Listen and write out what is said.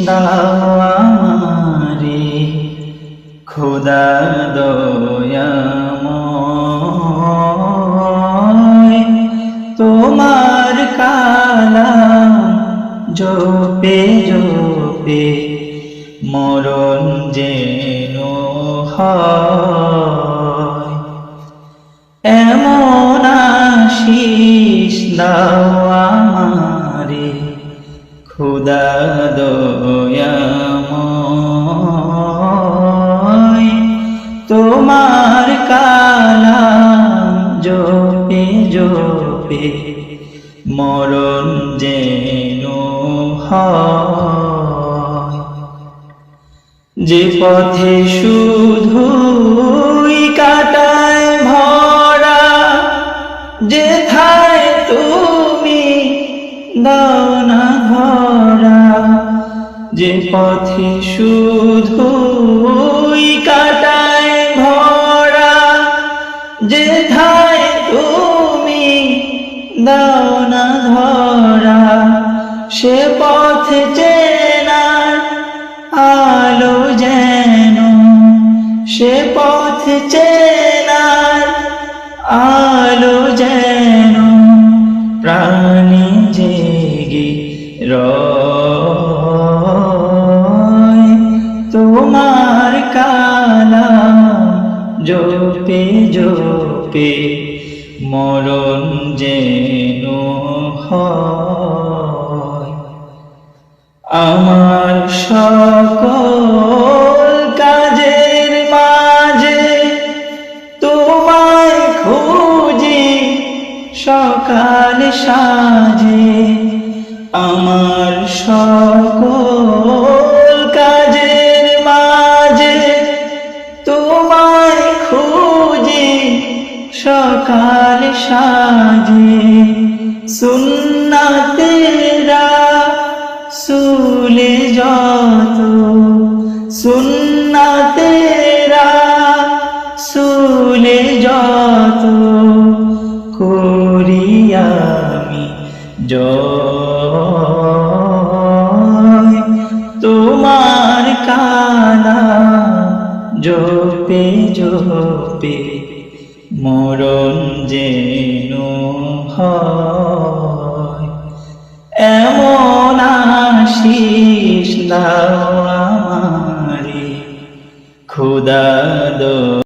দাও আমারে খোদা দয়াময়, তোমার কালাম জপে জপে মরণ যেন হয়। এমন আশিস দাও আমারে খোদা দয়াময়, তোমার কালাম জপে জপে মরণ যেন হয়। যে পথে শুধুই কাটায় ভরা, যেথায় তুমি দাও না ধরা, যে পথে শুধুই কাটায় ভরা, যেথায় তুমি দাও না ধরা, সে পথে চেনার আলো যেন, সে পথ চেনার আলো যেন প্রাণে জেগে রয়। তোমার কালাম জপে জপে মরণ যেন হয়। আমার সকল কাজের মাঝে তোমায় খুঁজি সকাল সাঁঝে, আমার সকল কাজের মাঝে তোমায় খুঁজি সকাল সাঁঝে। সুন্নাতেরা সুলে যত, সুন্নাতেরা সুলে যত করি আমি জয়। তোমার কালাম জপে জপে মরণ যেন হয়। এমন আশিস দাও আমারে খোদা